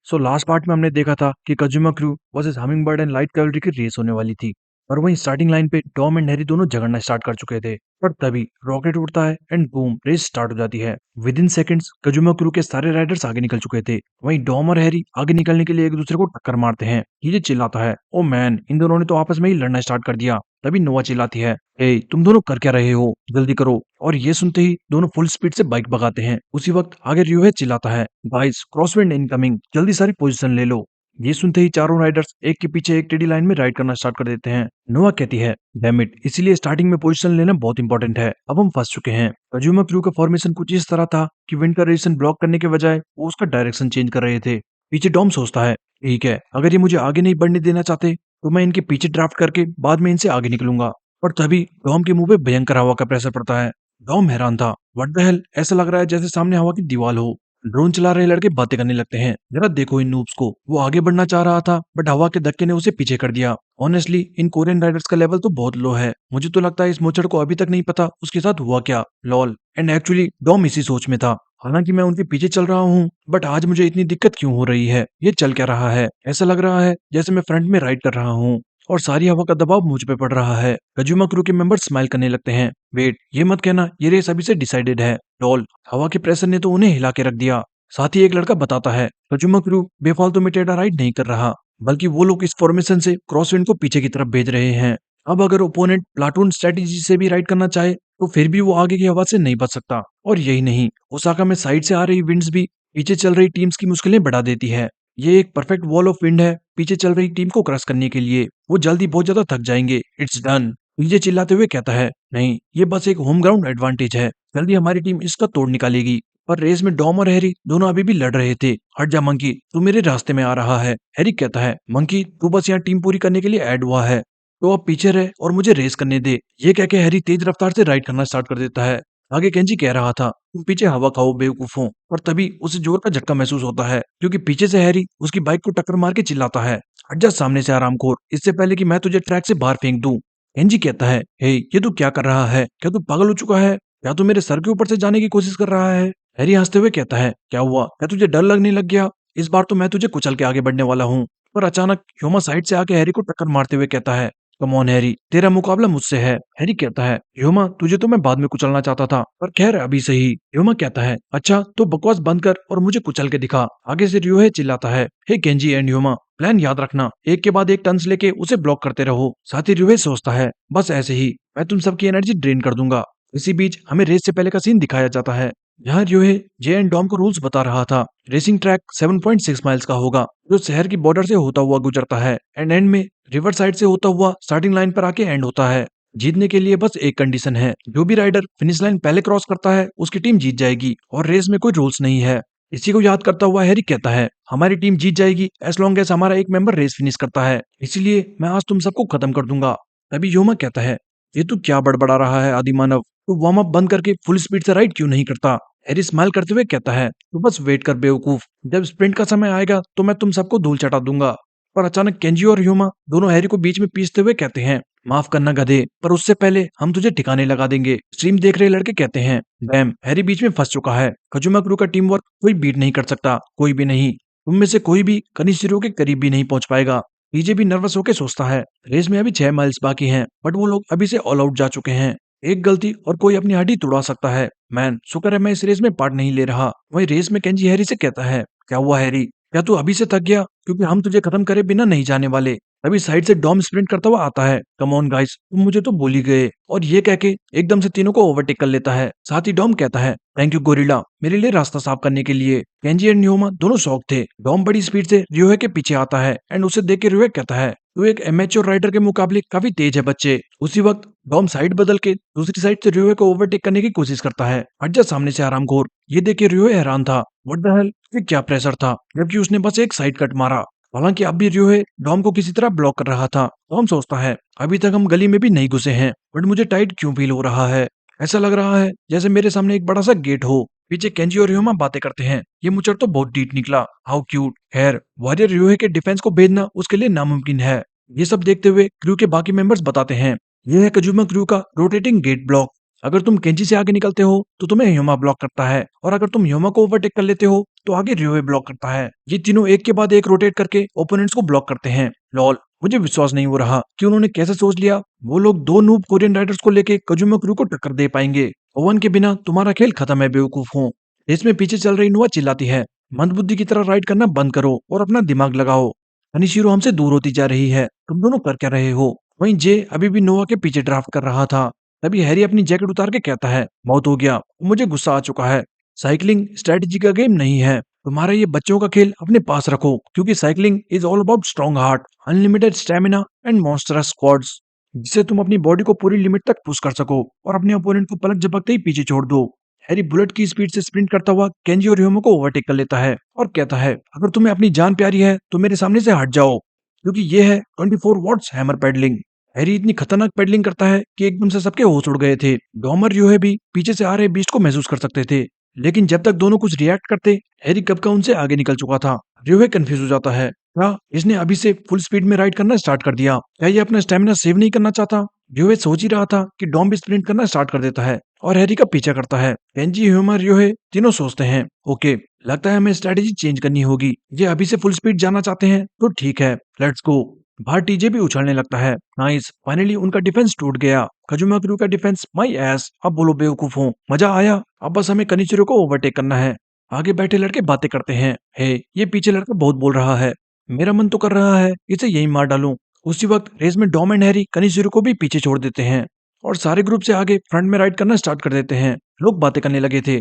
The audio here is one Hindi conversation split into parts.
सो लास्ट पार्ट में हमने देखा था कि Kazuma crew versus hummingbird and light cavalry की रेस होने वाली थी और वहीं स्टार्टिंग लाइन पे टॉम एंड हैरी दोनों झगड़ना स्टार्ट कर चुके थे। पर तभी रॉकेट उड़ता है एंड बूम, रेस स्टार्ट हो जाती है। विद इन सेकेंड्स कजुमा क्रू के सारे राइडर्स आगे निकल चुके थे। वहीं डॉम और हैरी आगे निकलने के लिए एक दूसरे को टक्कर मारते हैं। ये चिल्लाता है, ओ मैन, इन दोनों ने तो आपस में ही लड़ना स्टार्ट कर दिया। तभी नोआ चिल्लाती है, ए तुम दोनों कर क्या रहे हो, जल्दी करो। और ये सुनते ही दोनों फुल स्पीड से बाइक भगाते हैं। उसी वक्त आगे रियोहे चिल्लाता है, गाइस क्रॉसविंड इनकमिंग, जल्दी सारी पोजीशन ले लो। ये सुनते ही चारों राइडर्स एक के पीछे एक टेढ़ी लाइन में राइड करना स्टार्ट कर देते हैं। नोआ कहती है, डैम इट, इसीलिए स्टार्टिंग में पोजीशन लेना बहुत इंपॉर्टेंट है, अब हम फंस चुके हैं। कजूमा क्रू का फॉर्मेशन कुछ इस तरह था कि विंड का रेडिएशन ब्लॉक करने के बजाय वो उसका डायरेक्शन चेंज कर रहे थे। पीछे डॉम सोचता है, ठीक है, अगर ये मुझे आगे नहीं बढ़ने देना चाहते तो मैं इनके पीछे ड्राफ्ट करके बाद में इनसे आगे निकलूंगा। और तभी डॉम के मुंह पे भयंकर हवा का प्रेशर पड़ता है। डॉम हैरान था, व्हाट द हेल, ऐसा लग रहा है जैसे सामने हवा की दीवार हो। ड्रोन चला रहे लड़के बातें करने लगते हैं, जरा देखो इन नूब्स को, वो आगे बढ़ना चाह रहा था बट हवा के धक्के ने उसे पीछे कर दिया। ऑनेस्टली इन कोरियन राइडर्स का लेवल तो बहुत लो है, मुझे तो लगता है इस मोचड़ को अभी तक नहीं पता उसके साथ हुआ क्या, लॉल। एंड एक्चुअली डॉम इसी सोच में था, हालांकि मैं उनके पीछे चल रहा हूँ बट आज मुझे इतनी दिक्कत क्यों हो रही है, ये चल क्या रहा है, ऐसा लग रहा है जैसे मैं फ्रंट में राइड कर रहा हूँ और सारी हवा का दबाव मुझ पे पड़ रहा है। कजूमा क्रू के मेंबर स्माइल करने लगते हैं, वेट, ये मत कहना ये रेस अभी से डिसाइडेड है, लॉल, हवा के प्रेशर ने तो उन्हें हिला के रख दिया। साथ ही एक लड़का बताता है, कजूमा क्रू बेफालतू में टेढ़ा राइड नहीं कर रहा, बल्कि वो लोग इस फॉर्मेशन से क्रॉसविंड को पीछे की तरफ भेज रहे हैं। अब अगर ओपोनेंट प्लाटून स्ट्रेटेजी से भी राइड करना चाहे तो फिर भी वो आगे की हवा से नहीं बच सकता। और यही नहीं, ओसाका में साइड से आ रही विंड्स भी पीछे चल रही टीम्स की मुश्किलें बढ़ा देती है। ये एक परफेक्ट वॉल ऑफ विंड है पीछे चल रही टीम को क्रश करने के लिए, वो जल्दी बहुत ज्यादा थक जाएंगे, इट्स डन। पीछे चिल्लाते हुए कहता है, नहीं, ये बस एक होम ग्राउंड एडवांटेज है, जल्दी हमारी टीम इसका तोड़ निकालेगी। पर रेस में डॉम और हैरी दोनों अभी भी लड़ रहे थे। हट जा मंकी, तू मेरे रास्ते में आ रहा है। हैरी कहता है, मंकी तू बस यहाँ टीम पूरी करने के लिए ऐड हुआ है, तो अब पीछे रहे और मुझे रेस करने दे। ये कह के हैरी तेज रफ्तार से राइड करना स्टार्ट कर देता है। आगे केंजी कह रहा था, तुम पीछे हवा खाओ बेवकूफों। और तभी उसे जोर का झटका महसूस होता है क्योंकि पीछे से हैरी उसकी बाइक को टक्कर मार के चिल्लाता है, हट जा सामने से आरामखोर, इससे पहले कि मैं तुझे ट्रैक से बाहर फेंक दूं। केंजी कहता है, हे ये तू क्या कर रहा है, क्या तू पागल हो चुका है, क्या तू मेरे सर के ऊपर से जाने की कोशिश कर रहा है। हैरी हंसते हुए कहता है, क्या हुआ, क्या तुझे डर लगने लग गया, इस बार तो मैं तुझे कुचल के आगे बढ़ने वाला हूँ। पर अचानक ह्यूमा साइड से आके हैरी को टक्कर मारते हुए कहता है, कम ऑन हैरी, तेरा मुकाबला मुझसे है। हैरी कहता है, ह्यूमा तुझे तो मैं बाद में कुचलना चाहता था, पर खैर अभी सही। ह्यूमा कहता है, अच्छा तो बकवास बंद कर और मुझे कुचल के दिखा। आगे से रियोहे चिल्लाता है, हे केंजी एंड ह्यूमा, प्लान याद रखना, एक के बाद एक टन्स लेके उसे ब्लॉक करते रहो। साथ ही रियोहे सोचता है, बस ऐसे ही मैं तुम सबकी एनर्जी ड्रेन कर दूंगा। इसी बीच हमें रेस से पहले का सीन दिखाया जाता है। यहाँ रियोहे जे एंड डॉम को रूल्स बता रहा था। रेसिंग ट्रैक 7.6 माइल्स का होगा जो शहर की बॉर्डर से होता हुआ गुजरता है एंड एंड में रिवर साइड से होता हुआ स्टार्टिंग लाइन पर आके एंड होता है। जीतने के लिए बस एक कंडीशन है, जो भी राइडर फिनिश लाइन पहले क्रॉस करता है उसकी टीम जीत जाएगी और रेस में कोई रूल्स नहीं है। इसी को याद करता हुआ हैरी कहता है, हमारी टीम जीत जाएगी एज लॉन्ग एज हमारा एक मेंबर रेस फिनिश करता है, इसीलिए मैं आज तुम सबको खत्म कर दूंगा। तभी योमा कहता है, ये तू क्या बड़बड़ा रहा है आदि मानव, तू वार्म अप बंद करके फुल स्पीड से राइड क्यों नहीं करता। हैरी स्माइल करते हुए कहता है, तू बस वेट कर बेवकूफ, जब स्प्रिंट का समय आएगा तो मैं तुम सबको धूल चटा दूंगा। पर अचानक केंजी और ह्यूमा दोनों हैरी को बीच में पीसते हुए कहते हैं, माफ करना गधे, पर उससे पहले हम तुझे ठिकाने लगा देंगे। स्ट्रीम देख रहे लड़के कहते हैं, डैम, हैरी बीच में फंस चुका है, कजुमा क्रू का टीम वर्क कोई बीट नहीं कर सकता, कोई भी नहीं, तुम में से कोई भी कनिशिरो के करीब भी नहीं पहुंच पाएगा। पीजे भी नर्वस होकर सोचता है, रेस में अभी 6 माइल्स बाकी हैं बट वो लोग अभी से ऑल आउट जा चुके हैं, एक गलती और कोई अपनी हड्डी तुड़ा सकता है। मैन, शुक्र है मैं इस रेस में पार्ट नहीं ले रहा। वही रेस में केंजी हैरी से कहता है, क्या हुआ हैरी, क्या तू अभी से थक गया, क्योंकि हम तुझे खत्म करे बिना नहीं जाने वाले। तभी साइड से डॉम स्प्रिंट करता हुआ आता है, कम ऑन गाइस, तुम मुझे तो भूल ही गए। और ये कह के एकदम से तीनों को ओवरटेक कर लेता है। साथ ही डॉम कहता है, थैंक यू गोरिल्ला, मेरे लिए रास्ता साफ करने के लिए। केंजी एंड न्योमा दोनों शॉक थे। डॉम बड़ी स्पीड से रियोहे के पीछे आता है एंड उसे देख के रियोहे कहता है, तू एक एमेच्योर राइडर के मुकाबले काफी तेज है बच्चे। उसी वक्त डॉम साइड बदल के दूसरी साइड से रियोहे को ओवरटेक करने की कोशिश करता है। हट जा सामने से आरामखोर। ये देख के रियोहे हैरान था, व्हाट द हेल, ये क्या प्रेशर था, जबकि उसने बस एक साइड कट मारा। हालांकि अब भी रियोहे डॉम को किसी तरह ब्लॉक कर रहा था। डॉम सोचता है, अभी तक हम गली में भी नहीं घुसे हैं बट मुझे टाइट क्यों फील हो रहा है, ऐसा लग रहा है जैसे मेरे सामने एक बड़ा सा गेट हो। पीछे केंजी और ह्यूमा बातें करते हैं, ये मुचड़ तो बहुत डीट निकला, हाउ क्यूट। खैर वॉरियर रियोहे के डिफेंस को भेजना उसके लिए नामुमकिन है। ये सब देखते हुए क्रू के बाकी मेंबर्स बताते हैं, ये है कजुमा क्रू का रोटेटिंग गेट ब्लॉक। अगर तुम केंजी से आगे निकलते हो तो तुम्हें ह्यूमा ब्लॉक करता है और अगर तुम ह्यूमा को ओवरटेक कर लेते हो तो आगे रियोए ब्लॉक करता है। ये तीनों एक के बाद एक रोटेट करके ओपोनेंट्स को ब्लॉक करते हैं। लॉल, मुझे विश्वास नहीं हो रहा कि उन्होंने कैसे सोच लिया वो लोग दो नूब कोरियन राइडर्स को लेके कजुमा क्रू को टक्कर दे पाएंगे। ओवन के बिना तुम्हारा खेल खत्म है बेवकूफ हूँ। इसमें पीछे चल रही नुआ चिल्लाती है, मंदबुद्धि की तरह राइड करना बंद करो और अपना दिमाग लगाओ। अनिशिरो हमसे दूर होती जा रही है, तुम दोनों कर क्या रहे हो? वहीं जे अभी भी नोआ के पीछे ड्राफ्ट कर रहा था। तभी हैरी अपनी जैकेट उतार के कहता है, बहुत हो गया, मुझे गुस्सा आ चुका है। साइकिलिंग स्ट्रेटजी का गेम नहीं है। तुम्हारा ये बच्चों का खेल अपने पास रखो, क्योंकि cycling is all about strong heart, unlimited stamina and monstrous squads, जिससे तुम अपनी बॉडी को पूरी लिमिट तक पुश कर सको और अपने ओपोनेंट को पलक झपकते ही पीछे छोड़ दो। हैरी बुलेट की स्पीड से स्प्रिंट करता हुआ केंजी और ह्यूमो को ओवरटेक कर लेता है और कहता है, अगर तुम्हें अपनी जान प्यारी है तो मेरे सामने से हट जाओ, क्योंकि ये है 24 वॉट्स हैमर पैडलिंग। हैरी इतनी खतरनाक पैडलिंग करता है कि एकदम से सबके होश उड़ गए थे। डॉमर यूहे भी पीछे से आ रहे बीस्ट को महसूस कर सकते थे, लेकिन जब तक दोनों कुछ रिएक्ट करते, हैरी कब का उनसे आगे निकल चुका था। यूहे कंफ्यूज हो जाता है, क्या इसने अभी से फुल स्पीड में राइड करना स्टार्ट कर दिया? क्या ये अपना स्टेमिना सेव नहीं करना चाहता? यूहे सोच ही रहा था कि डॉम भी स्प्रिंट करना स्टार्ट कर देता है और हैरी का पीछा करता है। केंजी, ह्यूमर, यूहे तीनों सोचते हैं, ओके, लगता है हमें स्ट्रेटेजी चेंज करनी होगी। ये अभी से फुल स्पीड जाना चाहते हैं तो ठीक है, लेट्स गो। बाहर टीजे भी उछलने लगता है। नाइस, फाइनली उनका डिफेंस टूट गया। कजुमा क्रू का डिफेंस, माई एस, अब बोलो बेवकूफ हो, मजा आया? अब बस हमें कनिचिरो को ओवरटेक करना है। आगे बैठे लड़के बातें करते हैं, हे ये पीछे लड़का बहुत बोल रहा है, मेरा मन तो कर रहा है इसे यही मार डालूं। उसी वक्त रेस में डॉम एंड हैरी कनिचिरो को भी पीछे छोड़ देते हैं और सारे ग्रुप से आगे फ्रंट में राइड करना स्टार्ट कर देते हैं। लोग बातें करने लगे थे,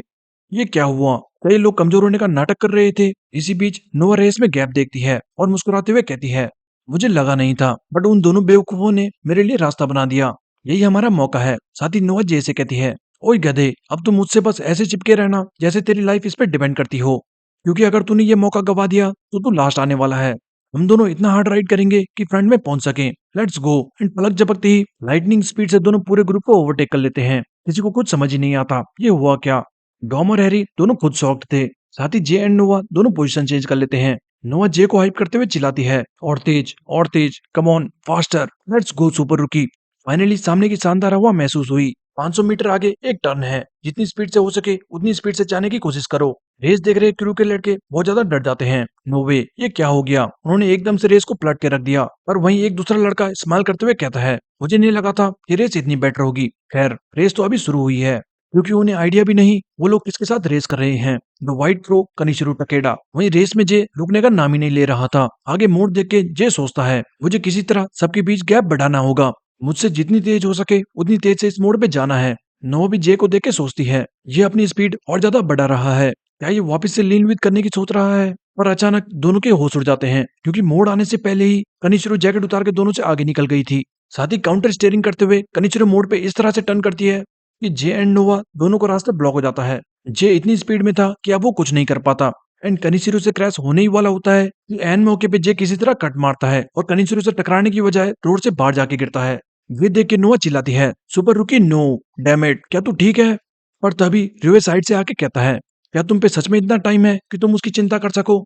ये क्या हुआ? कई लोग कमजोर होने का नाटक कर रहे थे। इसी बीच नोआ रेस में गैप देखती है और मुस्कुराते हुए कहती है, मुझे लगा नहीं था, बट उन दोनों बेवकूफों ने मेरे लिए रास्ता बना दिया। यही हमारा मौका है। साथ ही नोआ जे से कहती है, ओए गधे, अब तुम मुझसे बस ऐसे चिपके रहना जैसे तेरी लाइफ इस पे डिपेंड करती हो, क्योंकि अगर तूने ये मौका गवा दिया तो तू लास्ट आने वाला है। हम दोनों इतना हार्ड राइड करेंगे कि फ्रंट में पहुंच सकें। Let's go. एंड पलक झपकते ही लाइटनिंग स्पीड से दोनों पूरे ग्रुप को ओवरटेक कर लेते हैं। किसी को कुछ समझ ही नहीं आता ये हुआ क्या। डॉम और हैरी दोनों खुद शॉक्ड थे। साथ ही जे एंड नोआ दोनों पोजीशन चेंज कर लेते हैं। नोआ जे को हाइप करते हुए चिल्लाती है, और तेज, come on, faster, let's go super rookie. Finally सामने की शानदार हवा महसूस हुई। 500 मीटर आगे एक टर्न है, जितनी स्पीड से हो सके उतनी स्पीड से जाने की कोशिश करो। रेस देख रहे क्रू के लड़के बहुत ज्यादा डर जाते हैं। नो वे, ये क्या हो गया? उन्होंने एकदम से रेस को पलट के रख दिया। पर वहीं एक दूसरा लड़का स्माइल करते हुए कहता है, मुझे नहीं लगा था कि रेस इतनी बेटर होगी। खैर, रेस तो अभी शुरू हुई है, क्योंकि उन्हें आइडिया भी नहीं वो लोग किसके साथ रेस कर रहे हैं। The white crow, Kanishiro Takeda. वहीं रेस में जे रुकने का नाम ही नहीं ले रहा था। आगे मोड़ देख के जे सोचता है, मुझे किसी तरह सबके बीच गैप बढ़ाना होगा। मुझसे जितनी तेज हो सके उतनी तेज से इस मोड़ पे जाना है। नो भी जे को देख के सोचती है, ये अपनी स्पीड और ज्यादा बढ़ा रहा है, क्या ये वापस से लीन विद करने की सोच रहा है? पर अचानक दोनों के होश उड़ जाते हैं, क्योंकि मोड़ आने से पहले ही कनिचिरो जैकेट उतार के दोनों से आगे निकल गई थी। साथ ही काउंटर स्टीयरिंग करते हुए कनिचिरो मोड़ पे इस तरह से टर्न करती है कि जे एंड नोवा दोनों को रास्ता ब्लॉक हो जाता है। जे इतनी स्पीड में था कि अब वो कुछ नहीं कर पाता एंड कनिचिरो से क्रैश होने ही वाला होता है कि एन मौके पे जे किसी तरह कट मारता है और कनिचिरो से टकराने की बजाय रोड से बाहर जाके गिरता है। ये देख के नोआ चिल्लाती है, सुपर रुकी, नो, डैम इट, क्या तू ठीक है? पर तभी रिवे साइड से आके कहता है, क्या तुम पे सच में इतना टाइम है कि तुम उसकी चिंता कर सको?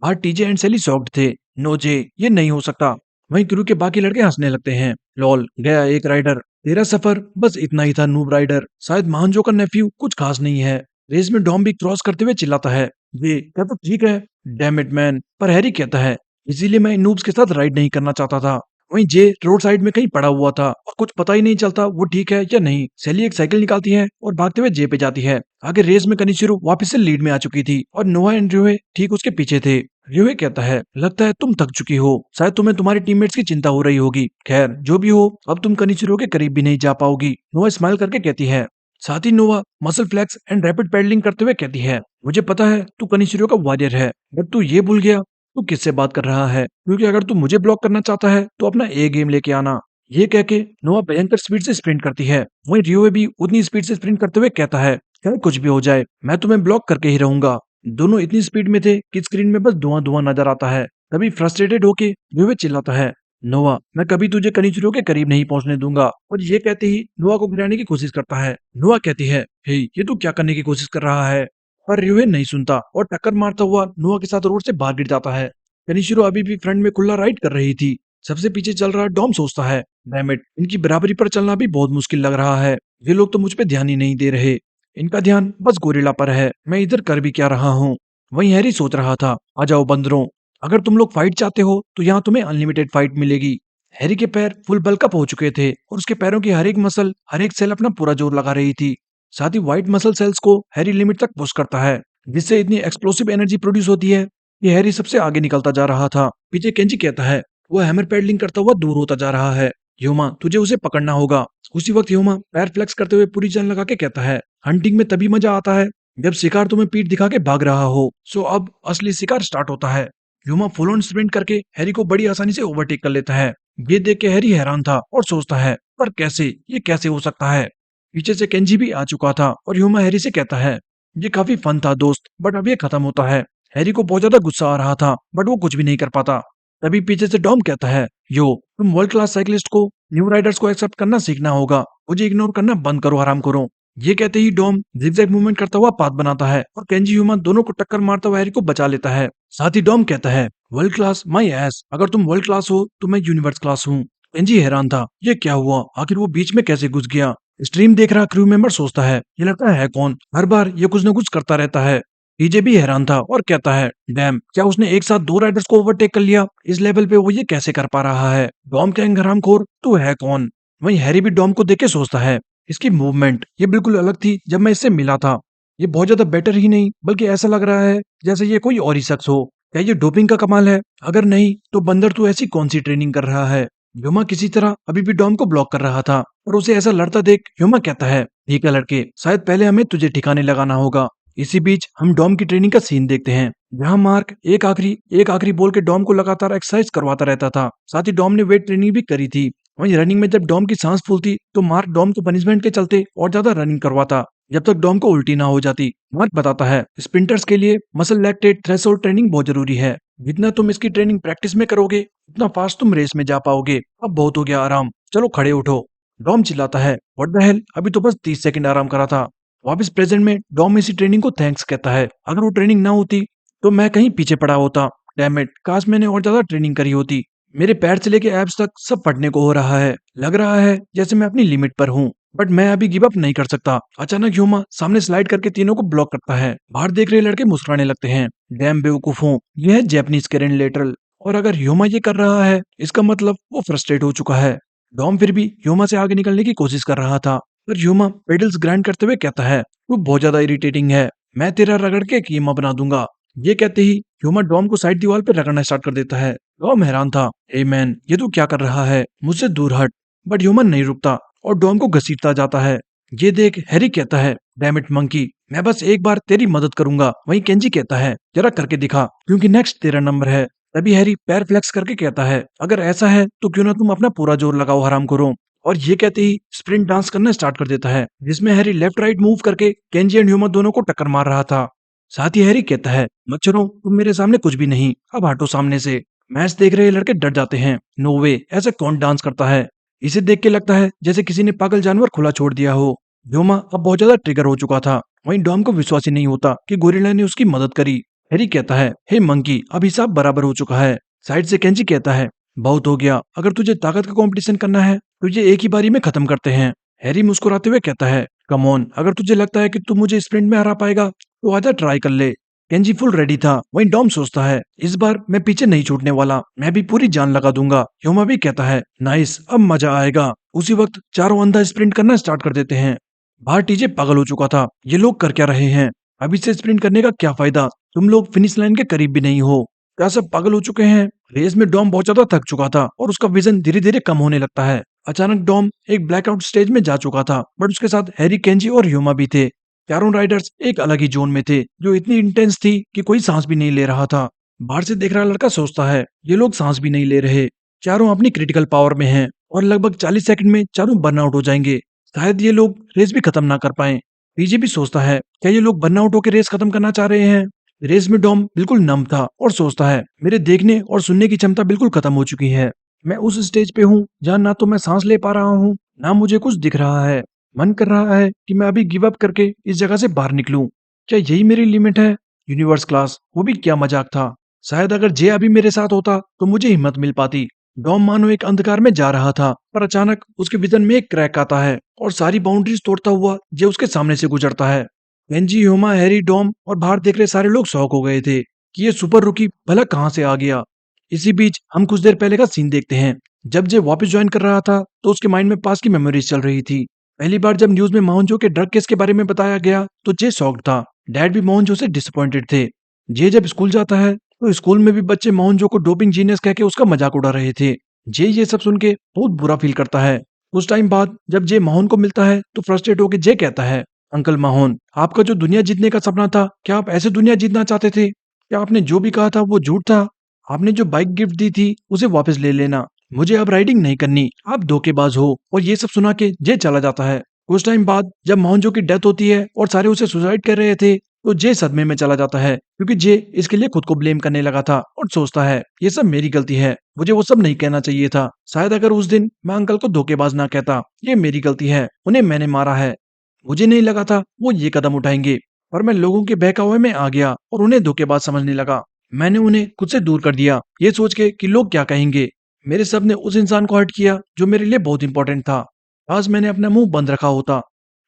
बाहर टीजे एंड सेली शॉक्ड थे। नो जे, ये नहीं हो सकता। वहीं क्रू के बाकी लड़के हंसने लगते हैं। लॉल, गया एक राइडर, तेरा सफर बस इतना ही था नूब राइडर, शायद महानजो का नेफ्यू कुछ खास नहीं है। रेस में डॉम भी क्रॉस करते हुए चिल्लाता है, ये क्या तू ठीक है? Damn it man. पर हैरी कहता है, इसीलिए मैं इन नूब्स के साथ राइड नहीं करना चाहता था। वहीं जे रोड साइड में कहीं पड़ा हुआ था और कुछ पता ही नहीं चलता वो ठीक है या नहीं। सेली एक साइकिल निकालती है और भागते हुए जे पे जाती है। आगे रेस में कनिशिरो वापस से लीड में आ चुकी थी और नोआ एंड रियोहे ठीक उसके पीछे थे। रियोहे कहता है, लगता है तुम थक चुकी हो, शायद तुम्हें तुम्हारी टीममेट्स की चिंता हो रही होगी। खैर जो भी हो, अब तुम कनिशिरो के करीब भी नहीं जा पाओगी। नोआ स्माइल करके कहती है। साथ ही Noah muscle flex and rapid paddling करते हुए कहती है, मुझे पता है तू कनिशिरो का वॉरियर है, बट तू ये भूल गया तू किससे बात कर रहा है, क्योंकि अगर तू मुझे ब्लॉक करना चाहता है तो अपना ए गेम लेके आना। ये कह के नोआ भयंकर स्पीड से स्प्रिंट करती है। वहीं रियोए भी उतनी स्पीड से स्प्रिंट करते हुए कहता है, चाहे कुछ भी हो जाए मैं तुम्हें ब्लॉक करके ही रहूंगा। दोनों इतनी स्पीड में थे कि स्क्रीन में बस धुआं धुआं नजर आता है। तभी फ्रस्ट्रेटेड होके रियोए चिल्लाता है, नोआ, मैं कभी तुझे कनिचिरो के करीब नहीं पहुंचने दूंगा। और ये कहते ही नोआ को गिराने की कोशिश करता है। नोआ कहती है, हे ये तू क्या करने की कोशिश कर रहा है? पर रियोए नहीं सुनता और टक्कर मारता हुआ नोआ के साथ रोड से बाहर गिर जाता है। कनिशिरो अभी भी फ्रंट में खुला राइड कर रही थी। सबसे पीछे चल रहा डॉम सोचता है, डैम इट, इनकी बराबरी पर चलना भी बहुत मुश्किल लग रहा है। ये लोग तो मुझ पे ध्यान ही नहीं दे रहे। इनका ध्यान बस गोरिल्ला पर है। मैं इधर कर भी क्या रहा हूँ? वहीं हैरी सोच रहा था, आ जाओ बंदरों, अगर तुम लोग फाइट चाहते हो तो यहाँ तुम्हें अनलिमिटेड फाइट मिलेगी। हैरी के पैर फुल बल्कअप हो चुके थे और उसके पैरों की हर एक मसल, हर एक सेल अपना पूरा जोर लगा रही थी। साथ ही व्हाइट मसल सेल्स को हैरी लिमिट तक पुश करता है, जिससे इतनी एक्सप्लोसिव एनर्जी प्रोड्यूस होती है कि हैरी सबसे आगे निकलता जा रहा था। पीछे केंजी कहता है, वो हैमर पैडलिंग करता हुआ दूर होता जा रहा है। ह्यूमा, तुझे उसे पकड़ना होगा। उसी वक्त ह्यूमा पैर फ्लेक्स करते हुए पूरी जान लगा के कहता है, हंटिंग में तभी मजा आता है जब शिकार तुम्हें पीठ दिखा के भाग रहा हो। सो अब असली शिकार स्टार्ट होता है। ह्यूमा फुल ऑन स्प्रिंट करके हैरी को बड़ी आसानी से ओवरटेक कर लेता है। ये देख के हैरी हैरान था और सोचता है, पर कैसे, ये कैसे हो सकता है। पीछे से केंजी भी आ चुका था और ह्यूमा हैरी से कहता है, ये काफी फन था दोस्त, बट अब ये खत्म होता है। हैरी को बहुत ज्यादा गुस्सा आ रहा था, बट वो कुछ भी नहीं कर पाता। तभी पीछे से डॉम कहता है, यो, तुम वर्ल्ड क्लास साइकिलिस्ट को न्यू राइडर्स को एक्सेप्ट करना सीखना होगा। मुझे इग्नोर करना बंद करो, आराम करो। ये कहते ही डॉम जिगजैग मूवमेंट करता हुआ पाथ बनाता है और केंजी ह्यूमा दोनों को टक्कर मारता हुआ हैरी को बचा लेता है। साथ ही डॉम कहता है, वर्ल्ड क्लास माई एस, अगर तुम वर्ल्ड क्लास हो तो मैं यूनिवर्स क्लास हूँ। केंजी हैरान था, ये क्या हुआ, आखिर वो बीच में कैसे घुस गया। स्ट्रीम देख रहा क्रू मेंबर सोचता है, ये लड़का है कौन, हर बार ये कुछ न कुछ करता रहता है। टीजे भी हैरान था और कहता है, डैम, क्या उसने एक साथ दो राइडर्स को ओवरटेक कर लिया, इस लेवल पे वो ये कैसे कर पा रहा है। डॉम के हरामखोर, तू है कौन। वहीं हैरी भी डॉम को देख के सोचता है, इसकी मूवमेंट ये बिल्कुल अलग थी जब मैं इससे मिला था। ये बहुत ज्यादा बेटर ही नहीं बल्कि ऐसा लग रहा है जैसे ये कोई और ही शख्स हो। क्या ये डोपिंग का कमाल है? अगर नहीं तो बंदर तू ऐसी कौन सी ट्रेनिंग कर रहा है। ह्यूमा किसी तरह अभी भी डॉम को ब्लॉक कर रहा था और उसे ऐसा लड़ता देख ह्यूमा कहता है, ठीक है लड़के, शायद पहले हमें तुझे ठिकाने लगाना होगा। इसी बीच हम डॉम की ट्रेनिंग का सीन देखते हैं, जहां मार्क एक आखिरी बोल के डॉम को लगातार एक्सरसाइज करवाता रहता था। साथ ही डॉम ने वेट ट्रेनिंग भी करी थी। वहीं रनिंग में जब डॉम की सांस फूलती तो मार्क डॉम को पनिशमेंट के चलते और ज्यादा रनिंग करवाता, जब तक डॉम को उल्टी ना हो जाती। मार्क बताता है, स्प्रिंटर्स के लिए मसल लैक्टेट थ्रेशोल्ड ट्रेनिंग बहुत जरूरी है। जितना तुम इसकी ट्रेनिंग प्रैक्टिस में करोगे उतना फास्ट तुम रेस में जा पाओगे। अब बहुत हो गया आराम, चलो खड़े उठो। डॉम चिल्लाता है, व्हाट द हेल, अभी तो बस 30 सेकंड आराम करा था। वापस प्रेजेंट में डॉम इसी ट्रेनिंग को थैंक्स कहता है, अगर वो ट्रेनिंग ना होती तो मैं कहीं पीछे पड़ा होता। डैम इट, काश मैंने और ज्यादा ट्रेनिंग करी होती। मेरे पैर से लेके एब्स तक सब फटने को हो रहा है। लग रहा है जैसे मैं अपनी लिमिट पर हूँ, बट मैं अभी गिव अप नहीं कर सकता। अचानक ह्यूमा सामने स्लाइड करके तीनों को ब्लॉक करता है। बाहर देख रहे लड़के मुस्कुराने लगते हैं। डैम बेवकूफों, यह है जैपनीज कैरेन लेटरल, और अगर ह्यूमा ये कर रहा है इसका मतलब वो फ्रस्ट्रेट हो चुका है। डॉम फिर भी ह्यूमा से आगे निकलने की कोशिश कर रहा था, पर ह्यूमा पेडल्स ग्राइंड करते हुए कहता है, तू बहुत ज्यादा इरिटेटिंग है, मैं तेरा रगड़ के कीमा बना दूंगा। ये कहते ही ह्यूमा डॉम को साइड दीवार पर रगड़ना स्टार्ट कर देता है। डॉम हैरान था, ए मैन, ये तू क्या कर रहा है, मुझसे दूर हट। बट ह्यूमन नहीं रुकता और डॉम को घसीटता जाता है। ये देख हैरी कहता है, डैम इट मंकी, मैं बस एक बार तेरी मदद करूंगा। वहीं केंजी कहता है, जरा करके दिखा, क्योंकि नेक्स्ट तेरा नंबर है। तभी हैरी पैर फ्लेक्स करके कहता है, अगर ऐसा है तो क्यों ना तुम अपना पूरा जोर लगाओ, हराम करो। और ये कहते ही स्प्रिंट डांस करना स्टार्ट कर देता है, जिसमें हैरी लेफ्ट राइट मूव करके केंजी एंड ह्यूमन दोनों को टक्कर मार रहा था। साथ ही हैरी कहता है, मच्छरों, तुम मेरे सामने कुछ भी नहीं, अब हटो सामने से। मैच देख रहे लड़के डर जाते हैं, नो वे, ऐसे कौन डांस करता है। इसे देख के लगता है जैसे किसी ने पागल जानवर खुला छोड़ दिया हो। ह्यूमा अब बहुत ज्यादा ट्रिगर हो चुका था। वहीं डॉम को विश्वास ही नहीं होता कि गोरिल्ला ने उसकी मदद करी। हैरी कहता है, हे मंकी, अब हिसाब बराबर हो चुका है। साइड से केंजी कहता है, बहुत हो गया, अगर तुझे ताकत का कंपटीशन करना है तो ये एक ही बारी में खत्म करते हैं। हैरी मुस्कुराते हुए कहता है, कम ऑन, अगर तुझे लगता है कि तू मुझे स्प्रिंट में हरा पाएगा तो आजा ट्राई कर ले। केंजी फुल रेडी था। वहीं डॉम सोचता है, इस बार मैं पीछे नहीं छूटने वाला, मैं भी पूरी जान लगा दूंगा। ह्यूमा भी कहता है, नाइस, अब मजा आएगा। उसी वक्त चारों अंधा स्प्रिंट करना स्टार्ट कर देते हैं। बाहर टीजे पागल हो चुका था, ये लोग कर क्या रहे हैं, अभी से स्प्रिंट करने का क्या फायदा, तुम लोग फिनिश लाइन के करीब भी नहीं हो, क्या सब पागल हो चुके हैं। रेस में डॉम बहुत ज्यादा थक चुका था और उसका विजन धीरे धीरे कम होने लगता है। अचानक डॉम एक ब्लैकआउट स्टेज में जा चुका था, बट उसके साथ हैरी, केंजी और ह्यूमा भी थे। चारों राइडर्स एक अलग ही जोन में थे, जो इतनी इंटेंस थी कि कोई सांस भी नहीं ले रहा था। बाहर से देख रहा लड़का सोचता है, ये लोग सांस भी नहीं ले रहे, चारों अपनी क्रिटिकल पावर में हैं और लगभग 40 सेकंड में चारों बर्नआउट हो जाएंगे। शायद ये लोग रेस भी खत्म ना कर पाए। पीजे भी सोचता है, क्या ये लोग बर्नआउट होकर रेस खत्म करना चाह रहे हैं। रेस में डॉम बिल्कुल नम था और सोचता है, मेरे देखने और सुनने की क्षमता बिल्कुल खत्म हो चुकी है। मैं उस स्टेज पे हूँ जहाँ ना तो मैं सांस ले पा रहा हूँ, ना मुझे कुछ दिख रहा है। मन कर रहा है कि मैं अभी गिव अप करके इस जगह से बाहर निकलूं। क्या यही मेरी लिमिट है? यूनिवर्स क्लास, वो भी क्या मजाक था। शायद अगर जे अभी मेरे साथ होता तो मुझे हिम्मत मिल पाती। डॉम मानो एक अंधकार में जा रहा था, पर अचानक उसके विजन में एक क्रैक आता है और सारी बाउंड्रीज तोड़ता हुआ जे उसके सामने से गुजरता है। केंजी, ह्यूमा, हैरी, डॉम और बाहर देख रहे सारे लोग शॉक हो गए थे कि ये सुपर रुकी भला कहाँ से आ गया। इसी बीच हम कुछ देर पहले का सीन देखते हैं। जब जे वापस ज्वाइन कर रहा था तो उसके माइंड में पास की मेमोरीज चल रही थी। पहली बार जब न्यूज में मोहनजो के ड्रग केस के बारे में बताया गया तो जे शॉक्ड था। डैड भी मोहनजो से डिसअपॉइंटेड थे। जे जब स्कूल जाता है तो स्कूल में भी बच्चे मोहनजो को डोपिंग जीनियस कह के उसका मजाक उड़ा रहे थे। जे ये सब सुन के बहुत बुरा फील करता है। कुछ टाइम बाद जब जे मोहन को मिलता है तो फ्रस्ट्रेट होकर जे कहता है, अंकल मोहन, आपका जो दुनिया जीतने का सपना था, क्या आप ऐसे दुनिया जीतना चाहते थे? क्या आपने जो भी कहा था वो झूठ था? आपने जो बाइक गिफ्ट दी थी उसे वापस ले लेना। मुझे अब राइडिंग नहीं करनी, आप धोखेबाज हो। और ये सब सुना के जे चला जाता है। कुछ टाइम बाद जब मोहनजो की डेथ होती है और सारे उसे सुसाइड कर रहे थे तो जे सदमे में चला जाता है क्योंकि जे इसके लिए खुद को ब्लेम करने लगा था और सोचता है ये सब मेरी गलती है, मुझे वो सब नहीं कहना चाहिए था। शायद अगर उस दिन मैं अंकल को धोखेबाज ना कहता, ये मेरी गलती है, उन्हें मैंने मारा है। मुझे नहीं लगा था वो ये कदम उठाएंगे, पर मैं लोगों के बहकावे में आ गया और उन्हें धोखेबाज समझने लगा। मैंने उन्हें खुद से दूर कर दिया, ये सोच के कि लोग क्या कहेंगे। मेरे सब ने उस इंसान को हर्ट किया जो मेरे लिए बहुत इंपॉर्टेंट था। आज मैंने अपना मुंह बंद रखा होता।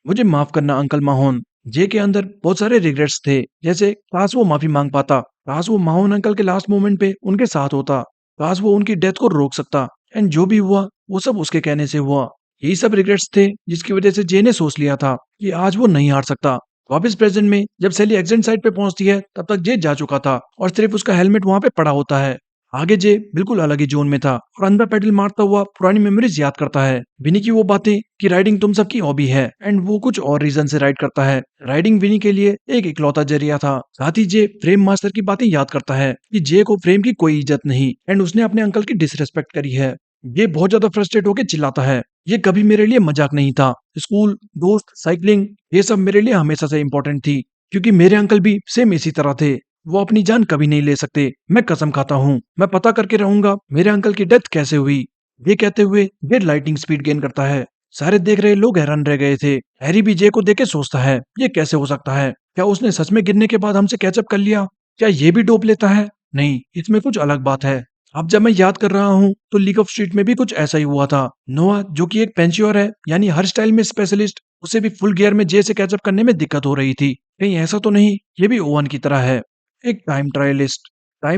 मुझे माफ करना अंकल माहोन। जे के अंदर बहुत सारे रिग्रेट्स थे, जैसे काश वो माफी मांग पाता, काश वो माहोन अंकल के लास्ट मोमेंट पे उनके साथ होता, काश वो उनकी डेथ को रोक सकता। एंड जो भी हुआ वो सब उसके कहने से हुआ। यही सब रिग्रेट्स थे जिसकी वजह से जे ने सोच लिया था कि आज वो नहीं हार सकता। वापस प्रेजेंट में जब सैली एक्सीडेंट साइट पे पहुंचती है तब तक जे जा चुका था और सिर्फ उसका हेलमेट वहां पे पड़ा होता है। आगे जे बिल्कुल अलग ही जोन में था और अंदर पेडल मारता हुआ पुरानी मेमोरीज याद करता है। विनी की वो बातें कि राइडिंग तुम सबकी हॉबी है एंड वो कुछ और रीजन से राइड करता है। राइडिंग विनी के लिए एक इकलौता जरिया था। साथ ही जे फ्रेम मास्टर की बातें याद करता है कि जे को फ्रेम की कोई इज्जत नहीं एंड उसने अपने अंकल की डिसरेस्पेक्ट करी है। ये बहुत ज्यादा फ्रस्ट्रेट होकर चिल्लाता है, ये कभी मेरे लिए मजाक नहीं था। स्कूल, दोस्त, साइकिलिंग, ये सब मेरे लिए हमेशा से इम्पोर्टेंट थी क्योंकि मेरे अंकल भी सेम इसी तरह थे। वो अपनी जान कभी नहीं ले सकते। मैं कसम खाता हूँ, मैं पता करके रहूंगा मेरे अंकल की डेथ कैसे हुई। ये कहते हुए जे लाइटिंग स्पीड गेन करता है। सारे देख रहे लोग हैरान रह गए थे। हैरी भी जे को देख के सोचता है ये कैसे हो सकता है? क्या उसने सच में गिरने के बाद हमसे कैचअप कर लिया? क्या ये भी डोप लेता है? नहीं, इसमें कुछ अलग बात है। अब जब मैं याद कर रहा हूँ तो लीग ऑफ स्ट्रीट में भी कुछ ऐसा ही हुआ था। नोआ जो कि एक पेंच्योर है, यानी हर स्टाइल में स्पेशलिस्ट, उसे भी फुल गियर में जे से कैचअप करने में दिक्कत हो रही थी। कहीं ऐसा तो नहीं ये भी ओवन की तरह है, एक टाइम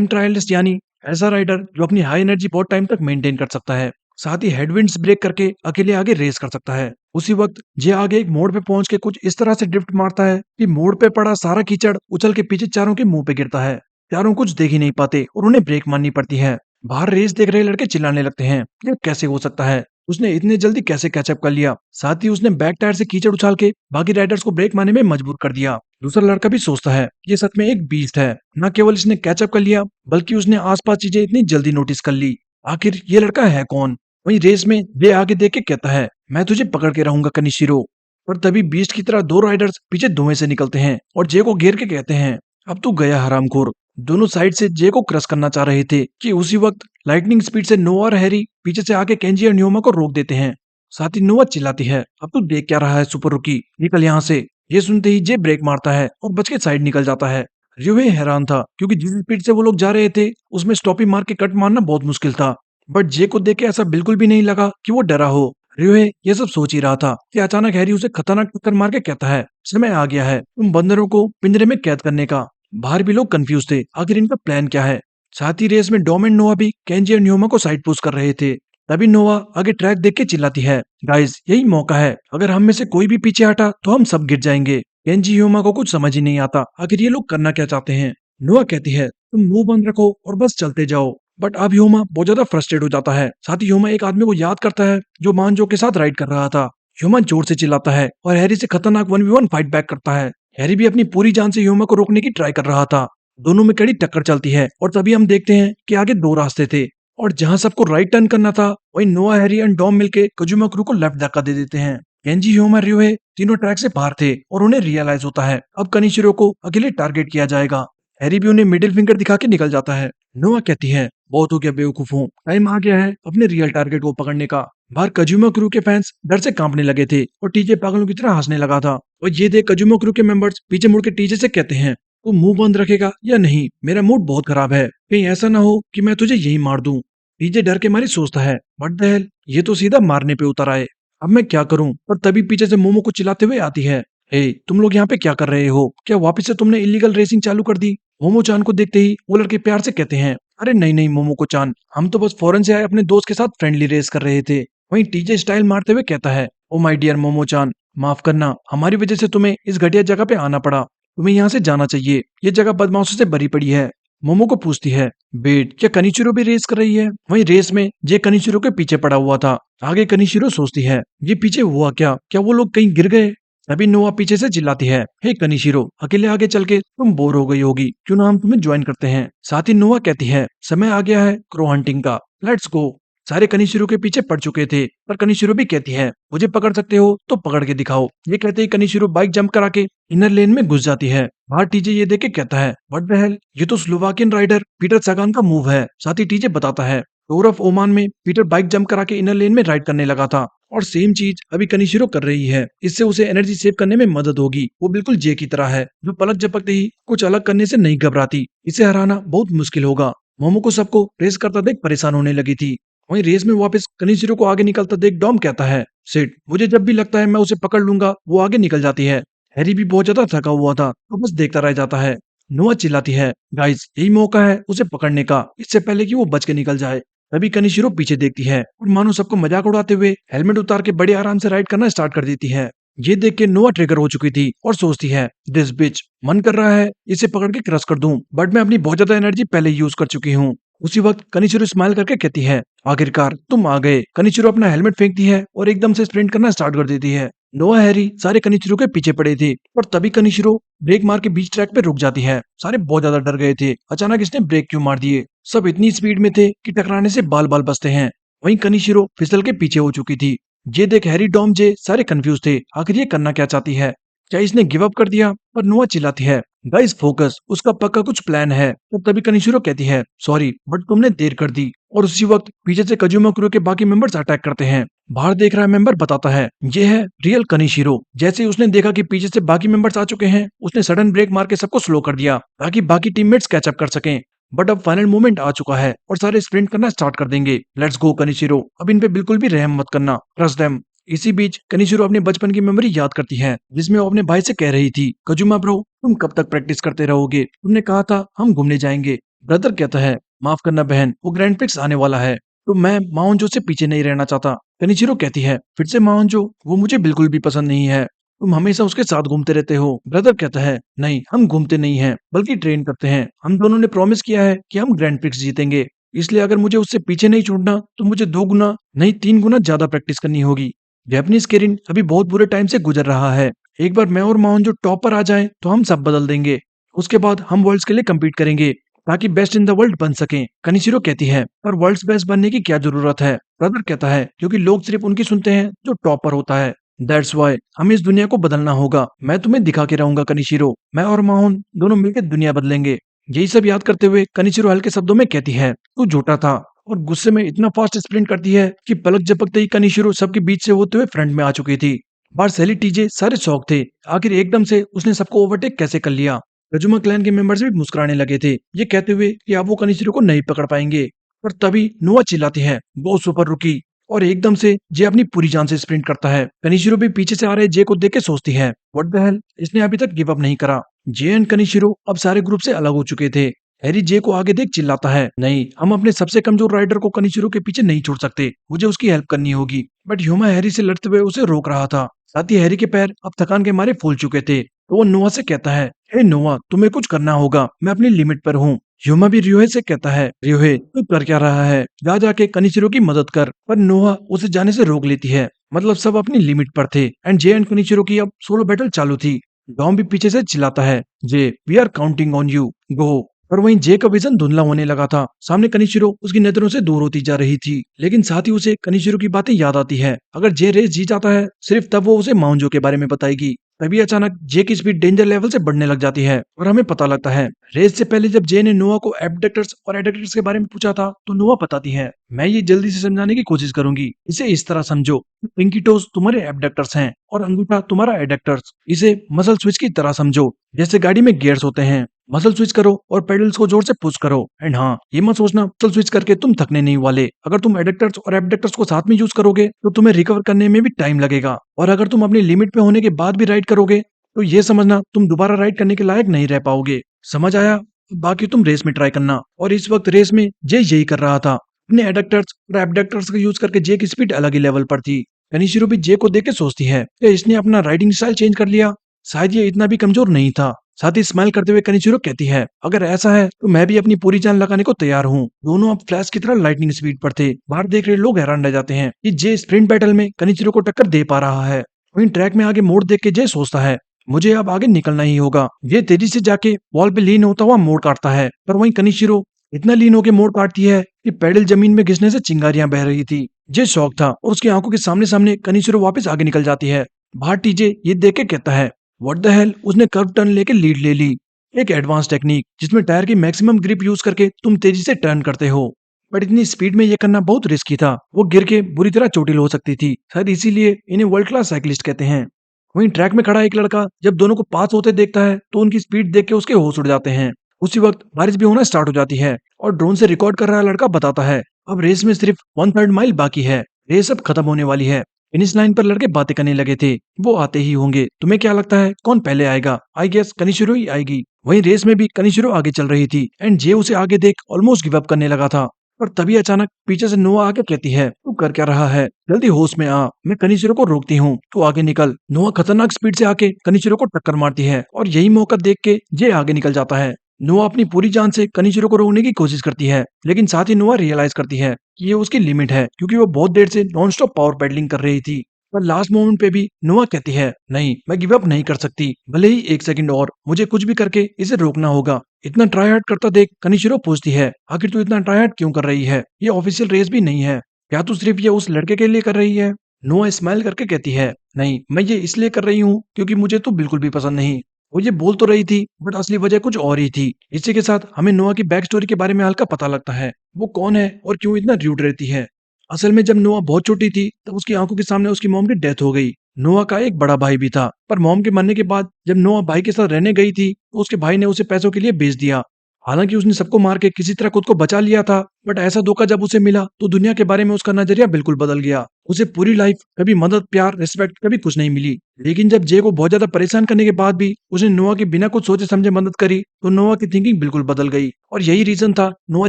ट्रायलिस्ट यानी ऐसा राइडर जो अपनी हाई एनर्जी बहुत टाइम तक मेंटेन कर सकता है, साथ ही हेडविंड्स ब्रेक करके अकेले आगे रेस कर सकता है। उसी वक्त जे आगे एक मोड़ पे पहुंच के कुछ इस तरह से ड्रिफ्ट मारता है कि मोड़ पे पड़ा सारा कीचड़ उछल के पीछे चारों के मुंह पे गिरता है। चारों कुछ देख ही नहीं पाते और उन्हें ब्रेक मारनी पड़ती है। बाहर रेस देख रहे लड़के चिल्लाने लगते हैं, ये कैसे हो सकता है, उसने इतने जल्दी कैसे कैचअप कर लिया। साथ ही उसने बैक टायर से कीचड़ उछाल के बाकी राइडर्स को ब्रेक मारने में मजबूर कर दिया। दूसरा लड़का भी सोचता है ये सच में एक बीस्ट है, न केवल इसने कैचअप कर लिया बल्कि उसने आसपास चीजें इतनी जल्दी नोटिस कर ली। आखिर ये लड़का है कौन? वहीं रेस में ये आगे देख के कहता है, मैं तुझे पकड़ के रहूंगा कनिशिरो। पर तभी बीस्ट की तरह दो राइडर्स पीछे धुएं से निकलते हैं और जे को घेर के कहते हैं, अब तू गया हरामखोर। दोनों साइड से जे को क्रश करना चाह रहे थे कि उसी वक्त लाइटनिंग स्पीड से नोआ और हैरी पीछे से आके केंजी और न्योमा को रोक देते हैं। साथ ही नोआ चिल्लाती है, अब तू देख क्या रहा है सुपर रुकी, निकल यहाँ से। ये सुनते ही जे ब्रेक मारता है और बच के साइड निकल जाता है। रियोहे हैरान था क्योंकि जिस स्पीड से वो लोग जा रहे थे उसमें स्टॉपी मार के कट मारना बहुत मुश्किल था। बट जे को देख के ऐसा बिल्कुल भी नहीं लगा कि वो डरा हो। रियोहे ये सब सोच ही रहा था कि अचानक हैरी उसे खतरनाक टक्कर मार के कहता है, समय आ गया है तुम बंदरों को पिंजरे में कैद करने का। बाहर भी लोग कंफ्यूज थे, आखिर इनका प्लान क्या है। साथ ही रेस में डॉम एंड नोआ भी केंजी और न्योमा को साइड पुश कर रहे थे। तभी नोआ आगे ट्रैक देख के चिल्लाती है, गाइस यही मौका है, अगर हम में से कोई भी पीछे हटा तो हम सब गिर जाएंगे। केंजी न्योमा को कुछ समझ ही नहीं आता आखिर ये लोग करना क्या चाहते हैं। नोआ कहती है, तुम मुंह बंद रखो और बस चलते जाओ। बट अब ह्यूमा बहुत ज्यादा फ्रस्ट्रेट हो जाता है। साथ ही ह्यूमा एक आदमी को याद करता है जो मांजो के साथ राइड कर रहा था। ह्यूमा जोर से चिल्लाता है और हैरी से खतरनाक 1v1 फाइट बैक करता है। हैरी भी अपनी पूरी जान से ह्यूमा को रोकने की ट्राई कर रहा था। दोनों में कड़ी टक्कर चलती है और तभी हम देखते हैं कि आगे दो रास्ते थे और जहां सबको राइट टर्न करना था वहीं नोआ, हैरी एंड डॉम मिलके कजुमा क्रू को लेफ्ट धक्का दे देते हैं। केंजी, ह्यूमा, रियोहे तीनों ट्रैक से बाहर थे और उन्हें रियलाइज होता है अब कनिशिरो को अकेले टारगेट किया जाएगा। हैरी भी उन्हें मिडिल फिंगर दिखा के निकल जाता है। नोआ कहती है, बहुत हो गया बेवकूफों, टाइम आ गया है अपने रियल टारगेट को पकड़ने का। बाहर कजुमा क्रू के फैंस डर से कांपने लगे थे और टीजे पागलों की तरह हंसने लगा था। और ये देख कजुमा क्रू के मेंबर्स पीछे मुड़ के टीजे से कहते हैं, तू मुंह बंद रखेगा या नहीं, मेरा मूड बहुत खराब है, कहीं ऐसा ना हो कि मैं तुझे यही मार दूं। टीजे डर के मारे सोचता है, व्हाट द हेल, ये तो सीधा मारने पे उतर आए, अब मैं क्या करूं। पर तभी पीछे से मोमो को चिल्लाते हुए आती है, हे, तुम लोग यहाँ पे क्या कर रहे हो? क्या वापस से तुमने इलीगल रेसिंग चालू कर दी? मोमो चान को देखते ही वो लड़के प्यार से कहते हैं, अरे नहीं नहीं मोमो को चान, हम तो बस फॉरेन से आए अपने दोस्त के साथ फ्रेंडली रेस कर रहे थे। वहीं टीजे स्टाइल मारते हुए कहता है, ओ माय डियर मोमो चान, माफ करना, हमारी वजह से तुम्हें इस घटिया जगह पे आना पड़ा। तुम्हें यहाँ से जाना चाहिए, ये जगह बदमाशों से भरी पड़ी है। मोमो को पूछती है, बेट क्या कनिचिरो भी रेस कर रही है? वहीं रेस में जे कनिचिरो के पीछे पड़ा हुआ था। आगे कनिचिरो सोचती है, ये पीछे हुआ क्या? क्या वो लोग कहीं गिर गए? तभी नोआ पीछे से चिल्लाती है, हे कनिशिरो, अकेले आगे चल के तुम बोर हो गई होगी, क्यों ना हम तुम्हें ज्वाइन करते हैं। साथ ही नोआ कहती है, समय आ गया है क्रो हंटिंग का, लेट्स गो। सारे कनिशिरो के पीछे पड़ चुके थे, पर कनिशिरो भी कहती है, मुझे पकड़ सकते हो तो पकड़ के दिखाओ। ये कहते ही कनिशिरो बाइक जंप करा के इनर लेन में घुस जाती है। बाहर टीजे ये देख के कहता है, व्हाट द हेल, ये तो स्लोवाकियन राइडर पीटर सगान का मूव है। साथ ही टीजे बताता है, टूर ऑफ ओमान में पीटर बाइक जंप करा के इनर लेन में राइड करने लगा था, और सेम चीज अभी कनिशिरो कर रही है। इससे उसे एनर्जी सेव करने में मदद होगी। वो बिल्कुल जे की तरह है, जो पलक झपकते ही कुछ अलग करने से नहीं घबराती। इसे हराना बहुत मुश्किल होगा। मोमो को सबको रेस करता देख परेशान होने लगी थी। वहीं रेस में वापस कनिशिरो को आगे निकलता देख डॉम कहता है, सिट, मुझे जब भी लगता है मैं उसे पकड़ लूंगा वो आगे निकल जाती है। हैरी भी बहुत ज्यादा थका हुआ था तो बस देखता रह जाता है। नोआ चिल्लाती है, गाइस यही मौका है उसे पकड़ने का, इससे पहले कि वो बच के निकल जाए। तभी कनिशिरो पीछे देखती है और मानो सबको मजाक उड़ाते हुए हेलमेट उतार के बड़े आराम से राइड करना स्टार्ट कर देती है। ये देख के नोआ ट्रिगर हो चुकी थी और सोचती है, दिस बिच, मन कर रहा है इसे पकड़ के क्रश कर दूं, बट मैं अपनी बहुत ज्यादा एनर्जी पहले यूज कर चुकी हूँ। उसी वक्त कनिचिरो स्माइल करके कहती है, आखिरकार तुम आ गए। कनिचिरो अपना हेलमेट फेंकती है और एकदम से स्प्रिंट करना स्टार्ट कर देती है। नोआ हैरी सारे कनिचिरो के पीछे पड़े थे, और तभी कनिचिरो ब्रेक मार के बीच ट्रैक पे रुक जाती है। सारे बहुत ज्यादा डर गए थे, अचानक इसने ब्रेक क्यों मार दिए। सब इतनी स्पीड में थे कि टकराने से बाल बाल बचते हैं। वहीं कनिशिरो फिसल के पीछे हो चुकी थी। ये देख हैरी डॉम जे सारे कंफ्यूज थे, आखिर ये करना क्या चाहती है? क्या इसने गिव अप कर दिया? पर नोआ चिल्लाती है, गाइस फोकस, उसका पक्का कुछ प्लान है। तो तभी कनिशिरो कहती है, सॉरी बट तुमने देर कर दी। और उसी वक्त पीछे से कजुमा क्रू के बाकी मेंबर्स अटैक करते हैं। बाहर देख रहा मेंबर बताता है, ये है रियल कनिशिरो। जैसे ही उसने देखा कि पीछे से बाकी मेंबर्स आ चुके हैं, उसने सडन ब्रेक मार के सबको स्लो कर दिया ताकि बाकी टीममेट्स कैचअप कर सकें। बट अब फाइनल मोमेंट आ चुका है और सारे स्प्रिंट करना स्टार्ट कर देंगे। लेट्स गो कनिशिरो, अब इन पे बिल्कुल भी रहम मत करना, ट्रस्ट देम। इसी बीच कनिशिरो अपने बचपन की मेमोरी याद करती है, जिसमें वो अपने भाई से कह रही थी, कजुमा ब्रो तुम कब तक प्रैक्टिस करते रहोगे? तुमने कहा था हम घूमने जाएंगे। ब्रदर कहता है, माफ करना बहन, वो ग्रैंड प्रिक्स आने वाला है तो मैं माउंजो से पीछे नहीं रहना चाहता। कनिशिरो कहती है, फिर से माउंजो? वो मुझे बिल्कुल भी पसंद नहीं है, तुम हमेशा उसके साथ घूमते रहते हो। ब्रदर कहता है, नहीं हम घूमते नहीं हैं बल्कि ट्रेन करते हैं। हम दोनों ने प्रॉमिस किया है कि हम ग्रैंड प्रिक्स जीतेंगे, इसलिए अगर मुझे उससे पीछे नहीं छूटना तो मुझे 2 गुना नहीं 3 गुना ज्यादा प्रैक्टिस करनी होगी। जैपनीज केरिन अभी बहुत बुरे टाइम से गुजर रहा है। एक बार मैं और माउन जो टॉप पर आ जाएं तो हम सब बदल देंगे। उसके बाद हम वर्ल्ड्स के लिए compete करेंगे ताकि बेस्ट इन द वर्ल्ड बन सकें। कनिशिरो कहती है, पर वर्ल्ड्स बेस्ट बनने की क्या जरूरत है? ब्रदर कहता है, क्योंकि लोग सिर्फ उनकी सुनते हैं जो टॉप पर होता है। दैट्स वाई हमें इस दुनिया को बदलना होगा। मैं तुम्हें दिखा के रहूंगा कनिशिरो, मैं और माउन दोनों मिलकर दुनिया बदलेंगे। यही सब याद करते हुए कनिशिरो हल्के शब्दों में कहती है, तू झूठा था। और गुस्से में इतना फास्ट स्प्रिंट करती है कि पलक झपकते ही कनिशिरो सबके बीच से होते हुए फ्रंट में आ चुकी थी। बाहर सैली टीजे सारे शौक थे, आखिर एकदम से उसने सबको ओवरटेक कैसे कर लिया। रजुमा क्लैन के मेंबर्स भी मुस्कुराने लगे थे, ये कहते हुए कि अब वो कनिशिरो को नहीं पकड़ पाएंगे। और तभी नोआ चिल्लाती है, गो सुपर रुकी, और एकदम से जे अपनी पूरी जान से स्प्रिंट करता है। कनिशिरो भी पीछे से आ रहे जे को देख के सोचती है, व्हाट द हेल, इसने अभी तक गिव अप नहीं करा। जे एंड कनिशिरो अब सारे ग्रुप से अलग हो चुके थे। हैरी जे को आगे देख चिल्लाता है, नहीं हम अपने सबसे कमजोर राइडर को कनिशिरो के पीछे नहीं छोड़ सकते, मुझे उसकी हेल्प करनी होगी। बट ह्यूमा हैरी से लड़ते हुए उसे रोक रहा था। साथ ही हैरी के पैर अब थकान के मारे फूल चुके थे, तो वो नोआ से कहता है, हे नोआ तुम्हें कुछ करना होगा, मैं अपनी लिमिट पर हूँ। ह्यूमा भी रियोहे से कहता है, रियोहे तू कर क्या रहा है, जा जाके कनिशिरो की मदद कर। पर नोआ उसे जाने से रोक लेती है। मतलब सब अपनी लिमिट पर थे एंड जे एंड कनिशिरो की अब सोलो बैटल चालू थी। डॉम भी पीछे से चिल्लाता है, J we are counting on you, go. पर वहीं जे का विजन धुंधला होने लगा था। सामने कनिशिरो उसकी नजरों से दूर होती जा रही थी, लेकिन साथ ही उसे कनिशिरो की बातें याद आती है। अगर जे रेस जीत जाता है सिर्फ तब वो उसे माउंजो के बारे में बताएगी। तभी अचानक जे की स्पीड डेंजर लेवल से बढ़ने लग जाती है और हमें पता लगता है, रेस से पहले जब जे ने नोआ को एब्डक्टर्स और एडक्टर्स के बारे में पूछा था तो नोआ बताती है, मैं ये जल्दी से समझाने की कोशिश करूंगी। इसे इस तरह समझो, पिंकी टोज तुम्हारे एब्डक्टर्स हैं और अंगूठा तुम्हारा एडक्टर्स। इसे मसल स्विच की तरह समझो, जैसे गाड़ी में गियर्स होते हैं। मसल स्विच करो और पेडल्स को जोर से पुश करो। एंड हाँ, ये मत सोचना मसल स्विच करके तुम थकने नहीं वाले। अगर तुम एडक्टर्स और एब्डक्टर्स को साथ में यूज करोगे तो तुम्हें रिकवर करने में भी टाइम लगेगा, और अगर तुम अपनी लिमिट पे होने के बाद भी राइड करोगे तो ये समझना तुम दोबारा राइड करने के लायक नहीं रह पाओगे। समझ आया? बाकी तुम रेस में ट्राई करना। और इस वक्त रेस में जे यही कर रहा था। अपने एडक्टर्स और एबडक्टर्स का यूज करके जे की स्पीड अलग ही लेवल पर थी। कनिशिरो भी जे को देख के सोचती है कि इसने अपना राइडिंग स्टाइल चेंज कर लिया, शायद ये इतना भी कमजोर नहीं था। साथ ही स्माइल करते हुए कनिशिरो कहती है, अगर ऐसा है तो मैं भी अपनी पूरी जान लगाने को तैयार हूँ। दोनों अब फ्लैश की तरह लाइटनिंग स्पीड पर थे। बाहर देख रहे लोग हैरान रह जाते हैं कि जे स्प्रिंट बैटल में कनिशिरो को टक्कर दे पा रहा है। वहीं ट्रैक में आगे मोड़ देख के जे सोचता है, मुझे अब आगे निकलना ही होगा। ये तेजी से जाके वॉल पे लीन होता हुआ मोड़ काटता है, पर वहीं कनिशिरो इतना लीन होकर मोड़ काटती है कि पैडल जमीन में घिसने से चिंगारियां बह रही थी। जे शौक था और उसकी आंखों के सामने सामने कनिशिरो वापस आगे निकल जाती है। बाहर टीजे ये देख के कहता है, व्हाट द हेल, उसने कर्व टर्न लेके लीड ले ली। एक एडवांस टेक्निक जिसमें टायर की मैक्सिमम ग्रिप यूज करके तुम तेजी से टर्न करते हो। बट इतनी स्पीड में ये करना बहुत रिस्की था। वो गिर के बुरी तरह चोटिल हो सकती थी, शायद इसीलिए इन्हें वर्ल्ड क्लास साइकिलिस्ट कहते हैं। वहीं ट्रैक में खड़ा एक लड़का जब दोनों को पास होते देखता है तो उनकी स्पीड देख के उसके होश उड़ जाते हैं। उसी वक्त बारिश भी होना स्टार्ट हो जाती है और ड्रोन से रिकॉर्ड कर रहा लड़का बताता है, अब रेस में सिर्फ 1/3 माइल बाकी है, रेस अब खत्म होने वाली है। फिनिश लाइन पर लड़के बातें करने लगे थे, वो आते ही होंगे, तुम्हें क्या लगता है कौन पहले आएगा? आई गेस कनिशिरो ही आएगी। वहीं रेस में भी कनिशिरो आगे चल रही थी एंड जे उसे आगे देख ऑलमोस्ट गिव अप करने लगा था। पर तभी अचानक पीछे से नोआ आके कहती है, तू कर क्या रहा है, जल्दी होश में आ, मैं कनिशिरो को रोकती हूँ, तू आगे निकल। नोआ खतरनाक स्पीड से आके कनिशिरो को टक्कर मारती है और यही मौका देख के जे आगे निकल जाता है। नोआ अपनी पूरी जान से कनिशिरो को रोकने की कोशिश करती है, लेकिन साथ ही नोआ रियलाइज करती है कि ये उसकी लिमिट है, क्योंकि वो बहुत देर से नॉन स्टॉप पावर पेडलिंग कर रही थी। पर लास्ट मोमेंट पे भी नोआ कहती है, नहीं मैं गिव अप नहीं कर सकती, भले ही एक सेकंड और, मुझे कुछ भी करके इसे रोकना होगा। इतना ट्राई हार्ड करता देख कनिशिरो पूछती है, आखिर तू इतना ट्राई हार्ड क्यों कर रही है? ये ऑफिशियल रेस भी नहीं है, क्या तू सिर्फ ये उस लड़के के लिए कर रही है? नोआ स्माइल करके कहती है, नहीं मैं ये इसलिए कर रही हूँ क्योंकि मुझे तो बिल्कुल भी पसंद नहीं। वो ये बोल तो रही थी बट असली वजह कुछ और ही थी। इसी के साथ हमें नोआ की बैक स्टोरी के बारे में हल्का पता लगता है, वो कौन है और क्यों इतना र्यूड रहती है। असल में जब नोआ बहुत छोटी थी तब उसकी आंखों के सामने उसकी मॉम की डेथ हो गई। नोआ का एक बड़ा भाई भी था, पर मॉम के मरने के बाद जब नोआ भाई के साथ रहने गई थी तो उसके भाई ने उसे पैसों के लिए बेच दिया। हालांकि उसने सबको मार के किसी तरह खुद को बचा लिया था, बट ऐसा धोखा जब उसे मिला तो दुनिया के बारे में उसका नजरिया बिल्कुल बदल गया। उसे पूरी लाइफ कभी मदद, प्यार, रिस्पेक्ट कभी कुछ नहीं मिली। लेकिन जब जे को बहुत ज्यादा परेशान करने के बाद भी उसने नोआ की बिना कुछ सोचे समझे मदद करी तो नोआ की थिंकिंग बिल्कुल बदल गई। और यही रीजन था नोआ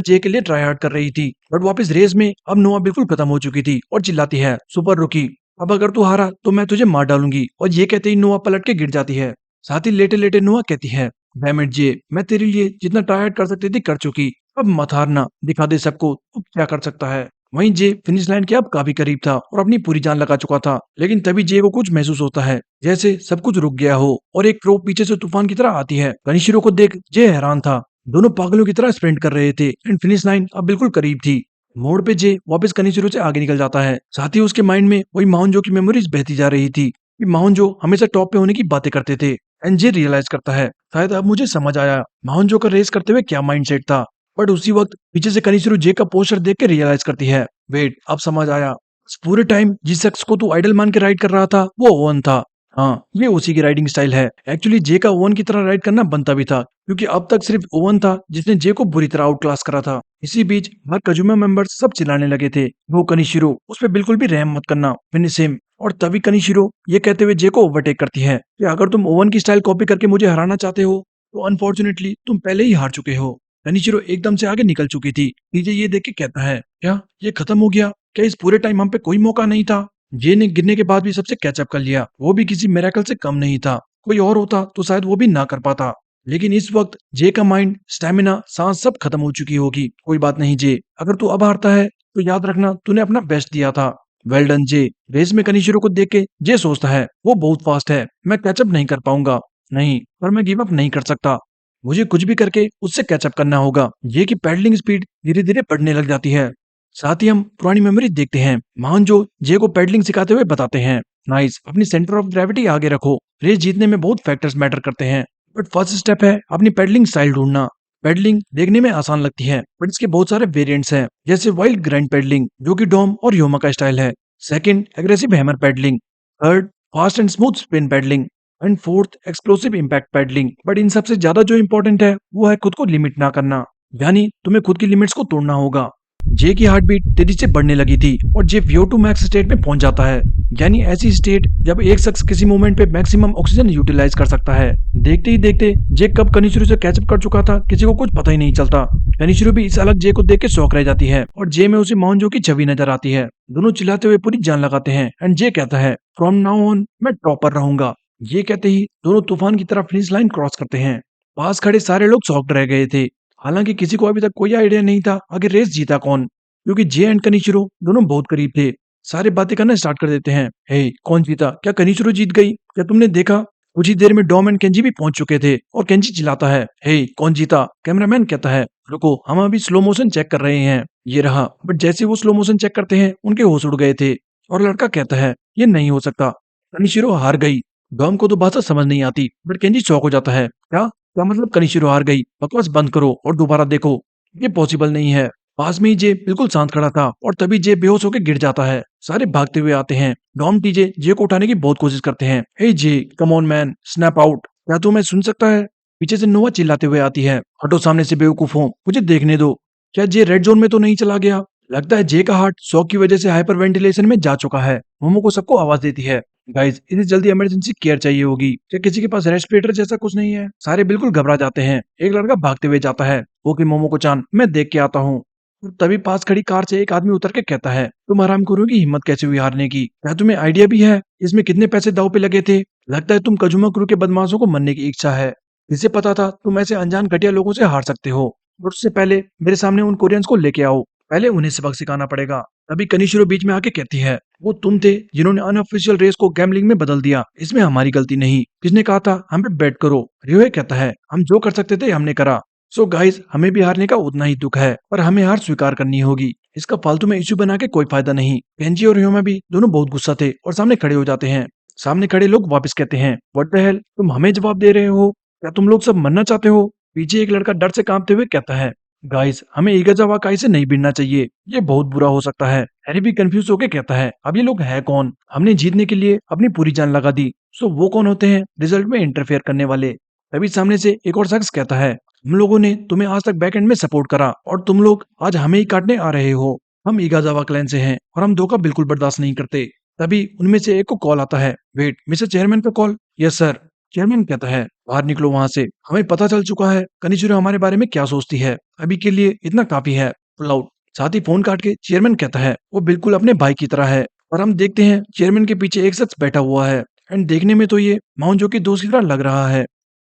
जे के लिए ट्राई हार्ड कर रही थी। बट वापस रेस में अब नोआ बिल्कुल खत्म हो चुकी थी और चिल्लाती है, सुपर रुकी, अब अगर तू हारा तो मैं तुझे मार डालूंगी। और ये कहते ही नोआ पलट के गिर जाती है। साथ ही लेटे लेटे नोआ कहती है, डैम इट जे, मैं तेरे लिए जितना ट्राई कर सकती थी कर चुकी, अब मत हारना, दिखा दे सबको तू क्या कर सकता है। वहीं जे फिनिश लाइन के अब काफी करीब था और अपनी पूरी जान लगा चुका था, लेकिन तभी जे को कुछ महसूस होता है, जैसे सब कुछ रुक गया हो और एक क्रो पीछे से तूफान की तरह आती है। कनिशिरो को देख जे हैरान था, दोनों पागलों की तरह स्प्रिंट कर रहे थे एंड फिनिश लाइन अब बिल्कुल करीब थी। मोड़ पे जे वापस कनिशिरो से आगे निकल जाता है, साथ ही उसके माइंड में वही माउंजो की मेमोरीज बहती जा रही थी कि माउंजो हमेशा टॉप पे होने की बातें करते थे। एंड जे रियलाइज करता है, शायद अब मुझे समझ आया माउंजो का रेस करते हुए क्या माइंडसेट था। बट उसी वक्त पीछे से कनिशिरो जे का पोस्टर देख के रियलाइज करती है, वेट अब समझ आया, इस पूरे टाइम जिस शख्स को तू आइडल मान के राइड कर रहा था वो ओवन था। हाँ, ये उसी की राइडिंग स्टाइल है। एक्चुअली जे का ओवन की तरह राइड करना बनता भी था, क्योंकि अब तक सिर्फ ओवन था जिसने जे को बुरी तरह आउट क्लास करा था। इसी बीच हर कजुमा मेंबर्स सब चिल्लाने लगे थे, वो कनिशिरो उस पर बिल्कुल भी रहम मत करना, फिनिश हिम। और तभी कनिशिरो ये कहते हुए जे को ओवरटेक करती है कि अगर तुम ओवन की स्टाइल कॉपी करके मुझे हराना चाहते हो तो अनफॉर्चुनेटली तुम पहले ही हार चुके हो। कनिशिरो एकदम से आगे निकल चुकी थी। टीजे ये देख के कहता है, क्या ये खत्म हो गया? क्या इस पूरे टाइम हम पे कोई मौका नहीं था? जे ने गिरने के बाद भी सबसे कैचअप कर लिया, वो भी किसी मिरेकल से कम नहीं था। कोई और होता तो शायद वो भी ना कर पाता। लेकिन इस वक्त जे का माइंड, स्टेमिना, सांस सब खत्म हो चुकी होगी। कोई बात नहीं जे, अगर तू अब हारता है तो याद रखना तूने अपना बेस्ट दिया था। वेल डन जे। रेस में कनिशिरो को देख के जे सोचता है, वो बहुत फास्ट है, मैं कैचअप नहीं कर पाऊंगा। नहीं, पर मैं गिव अप नहीं कर सकता, मुझे कुछ भी करके उससे कैचअप करना होगा। ये कि पैडलिंग स्पीड धीरे धीरे बढ़ने लग जाती है। साथ ही हम पुरानी मेमोरी देखते हैं, महानजो जे को पैडलिंग सिखाते हुए बताते हैं, नाइस, अपनी सेंटर ऑफ ग्रेविटी आगे रखो, रेस जीतने में बहुत फैक्टर्स मैटर करते हैं, बट फर्स्ट स्टेप है अपनी पैडलिंग स्टाइल ढूंढना। पैडलिंग देखने में आसान लगती है बट इसके बहुत सारे वेरिएंट्स हैं, जैसे वाइल्ड ग्राइंड पैडलिंग जो कि डॉम और योमा का स्टाइल है, second aggressive hammer paddling, third fast and smooth spin paddling, and fourth explosive impact paddling. But इन सबसे ज्यादा जो इंपॉर्टेंट है वो है खुद को लिमिट ना करना, यानी तुम्हें खुद की लिमिट्स को तोड़ना होगा। जे की हार्ट बीट तेजी से बढ़ने लगी थी और जे VO2 मैक्स स्टेट में पहुंच जाता है, यानी ऐसी स्टेट जब एक शख्स किसी मोमेंट पे मैक्सिमम ऑक्सीजन यूटिलाइज कर सकता है। देखते ही देखते जे कब कनिशिरो से कैचअप कर चुका था, किसी को कुछ पता ही नहीं चलता। कनिशिरो भी इस अलग जे को देख के शौक रह जाती है और जे में उसे मोहनजो की छवि नजर आती है। दोनों चिल्लाते हुए पूरी जान लगाते हैं एंड जे कहता है, फ्रॉम नाउ ऑन मैं टॉपर रहूंगा। ये कहते ही दोनों तूफान की तरह फिनिश लाइन क्रॉस करते हैं। पास खड़े सारे लोग शॉक्ड रह गए थे। हालांकि किसी को अभी तक कोई आइडिया नहीं था आगे रेस जीता कौन, क्योंकि जे एंड कनिशिरो दोनों बहुत करीब थे। सारे बातें करना स्टार्ट कर देते हैं। हे, कौन जीता? क्या कनिशिरो जीत गई? क्या तुमने देखा? कुछ ही देर में डॉम एंड केंजी भी पहुंच चुके थे और केंजी चिल्लाता है, हे, कौन जीता? कैमरामैन कहता है, रुको, हम अभी स्लो मोशन चेक कर रहे हैं। ये रहा। बट जैसे वो स्लो मोशन चेक करते हैं, उनके होश उड़ गए थे और लड़का कहता है, ये नहीं हो सकता, कनिशिरो हार गई। डॉम को तो भाषा समझ नहीं आती, बट केंजी शॉक हो जाता है। क्या क्या मतलब कनिशिरो हार गई? बकवास बंद करो और दोबारा देखो। ये पॉसिबल नहीं है। पास में ही जे बिल्कुल शांत खड़ा था और तभी जे बेहोश होकर गिर जाता है। सारे भागते हुए आते हैं। डॉम टीजे जे को उठाने की बहुत कोशिश करते हैं। Hey J, come on man, snap out. क्या तू मैं सुन सकता है? पीछे से नोवा चिल्लाते हुए आती है, हटो सामने से बेवकूफों, मुझे देखने दो। क्या जे रेड जोन में तो नहीं चला गया? लगता है जे का हार्ट शॉक की वजह से हाइपर वेंटिलेशन में जा चुका है। मोमो को सबको आवाज देती है, गाइस इसे जल्दी इमरजेंसी केयर चाहिए होगी। क्या किसी के पास रेस्पिरेटर जैसा कुछ नहीं है? सारे बिल्कुल घबरा जाते हैं। एक लड़का भागते हुए जाता है, ओके मोमो को चान, मैं देख के आता हूँ। और तभी पास खड़ी कार से एक आदमी उतर के कहता है, तुम आराम करो की हिम्मत कैसे हुई हारने की? क्या तुम्हें आइडिया भी है इसमें कितने पैसे दाव पे लगे थे? लगता है तुम कजुमा क्रू के बदमाशों को मरने की इच्छा है। इसे पता था तुम ऐसे अनजान घटिया लोगों से हार सकते हो, और उससे पहले मेरे सामने उन कोरियंस को लेके आओ। पहले उन्हें सबक सिखाना पड़ेगा। तभी कनिशिरो बीच में आके कहती है, वो तुम थे जिन्होंने अनऑफिशियल रेस को गैम्बलिंग में बदल दिया। इसमें हमारी गलती नहीं। किसने कहा था हम पे बेट करो? रियोहे कहता है, हम जो कर सकते थे हमने करा। सो गाइस, हमें भी हारने का उतना ही दुख है और हमें हार स्वीकार करनी होगी। इसका फालतू में इश्यू बना के कोई फायदा नहीं। केंजी और ह्योमा भी दोनों बहुत गुस्सा थे और सामने खड़े हो जाते हैं। सामने खड़े लोग वापस कहते हैं, व्हाट द हेल, तुम हमें जवाब दे रहे हो? क्या तुम लोग सब मरना चाहते हो? पीछे एक लड़का डर से कांपते हुए कहता है, गाइस हमें ईगाजावा काई से नहीं भिड़ना चाहिए, ये बहुत बुरा हो सकता है। हैरी भी कंफ्यूज होके कहता है, अब ये लोग है कौन? हमने जीतने के लिए अपनी पूरी जान लगा दी, सो वो कौन होते हैं रिजल्ट में इंटरफेयर करने वाले? तभी सामने से एक और शख्स कहता है, हम लोगों ने तुम्हें आज तक बैक एंड में सपोर्ट करा और तुम लोग आज हमें ही काटने आ रहे हो। हम ईगाजावा क्लैन से हैं और हम धोखा बिल्कुल बर्दाश्त नहीं करते। तभी उनमें से एक को कॉल आता है, वेट, मिस्टर चेयरमैन का कॉल? Yes sir. चेयरमैन कहता है, बाहर निकलो वहां से, हमें पता चल चुका है कनिशिरो हमारे बारे में क्या सोचती है। अभी के लिए इतना काफी है। Pull out. साथ ही फोन काट के चेयरमैन कहता है, वो बिल्कुल अपने भाई की तरह है। और हम देखते हैं चेयरमैन के पीछे एक शख्स बैठा हुआ है एंड देखने में तो ये माउंजो की दोस्त की तरह लग रहा है,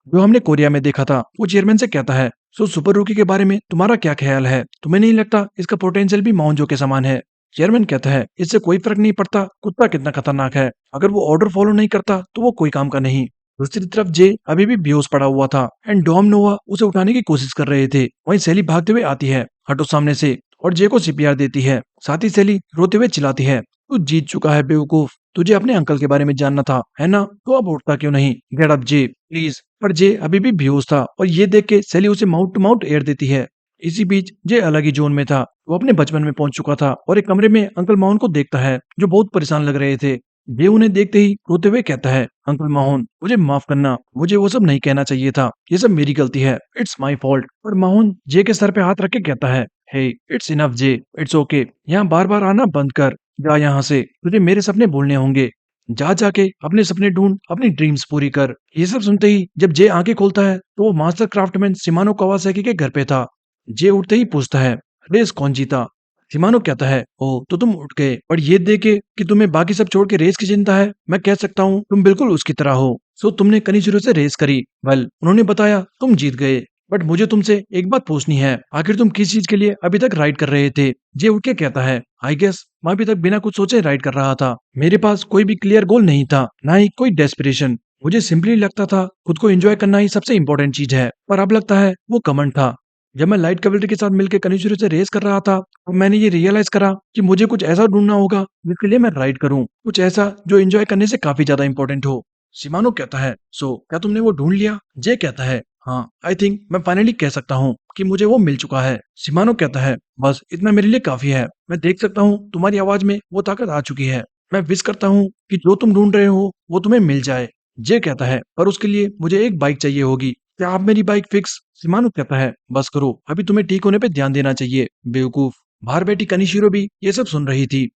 जो हमने कोरिया में देखा था। वो चेयरमैन से कहता है, सो सुपर रूकी के बारे में तुम्हारा क्या ख्याल है? तुम्हें नहीं लगता इसका पोटेंशियल भी माउंजो के समान है? चेयरमैन कहता है, इससे कोई फर्क नहीं पड़ता कुत्ता कितना खतरनाक है। अगर वो ऑर्डर फॉलो नहीं करता तो वो कोई काम का नहीं। दूसरी तरफ जे अभी भी बेहोश पड़ा हुआ था एंड डॉम नोवा उसे उठाने की कोशिश कर रहे थे। वहीं सेली भागते हुए आती है, हटो सामने से, और जे को सीपीआर देती है। साथ ही सेली रोते हुए चिल्लाती है, तू जीत चुका है बेवकूफ, तुझे अपने अंकल के बारे में जानना था, है ना? तो अब उठता क्यों नहीं? Get up J, please. पर जे अभी भी बेहोश था और ये देख के सेली उसे माउथ टू माउथ एयर देती है। इसी बीच जे अलग ही जोन में था। वो अपने बचपन में पहुंच चुका था और एक कमरे में अंकल माउन को देखता है, जो बहुत परेशान लग रहे थे। ये उन्हें देखते ही रोते हुए कहता है, अंकल माहौन, मुझे माफ करना, मुझे वो सब नहीं कहना चाहिए था, ये सब मेरी गलती है, इट्स माई फॉल्ट। और माहौन जे के सर पे हाथ रख के कहता है, hey, it's enough J, it's okay, यहाँ बार बार आना बंद कर, जा यहाँ से, तुझे मेरे सपने भूलने होंगे। जा जाके अपने सपने ढूंढ, अपनी ड्रीम्स पूरी कर। ये सब सुनते ही जब जे आंखें खोलता है तो वो मास्टर क्राफ्टमैन शिमानो कावासाकी के घर पे था। जे उठते ही पूछता है, रेस कौन जीता? शिमानो कहता है, ओ तो तुम उठ गए, और ये देखे कि तुम्हें बाकी सब छोड़ के रेस की चिंता है, मैं कह सकता हूँ तुम बिल्कुल उसकी तरह हो। सो तुमने कनिशिरो से रेस करी, वेल उन्होंने बताया तुम जीत गए। बट मुझे तुमसे एक बात पूछनी है, आखिर तुम किस चीज के लिए अभी तक राइड कर रहे थे? जे उठ के कहता है, आई गेस मैं अभी तक बिना कुछ सोचे राइड कर रहा था। मेरे पास कोई भी क्लियर गोल नहीं था, ना ही कोई डेस्पिरेशन। मुझे सिंपली लगता था खुद को एंजॉय करना ही सबसे इंपॉर्टेंट चीज है। पर अब लगता है वो कमेंट था। जब मैं लाइट कैवल्री के साथ मिलकर कनिशिरो से रेस कर रहा था, तो मैंने ये रियलाइज करा कि मुझे कुछ ऐसा ढूंढना होगा जिसके लिए मैं राइड करूं, कुछ ऐसा जो एंजॉय करने से काफी ज्यादा इंपॉर्टेंट हो। शिमानो कहता है, सो क्या तुमने वो ढूंढ लिया? जे कहता है, हाँ, आई थिंक मैं फाइनली कह सकता हूँ कि मुझे वो मिल चुका है। शिमानो कहता है, बस इतना मेरे लिए काफी है। मैं देख सकता हूँ तुम्हारी आवाज में वो ताकत आ चुकी है। मैं विश करता हूँ कि जो तुम ढूंढ रहे हो वो तुम्हें मिल जाए। जे कहता है, पर उसके लिए मुझे एक बाइक चाहिए होगी, क्या आप मेरी बाइक फिक्स? शिमानो कहता है, बस करो, अभी तुम्हें ठीक होने पे ध्यान देना चाहिए बेवकूफ। बाहर बैठी कनिशीरो भी ये सब सुन रही थी।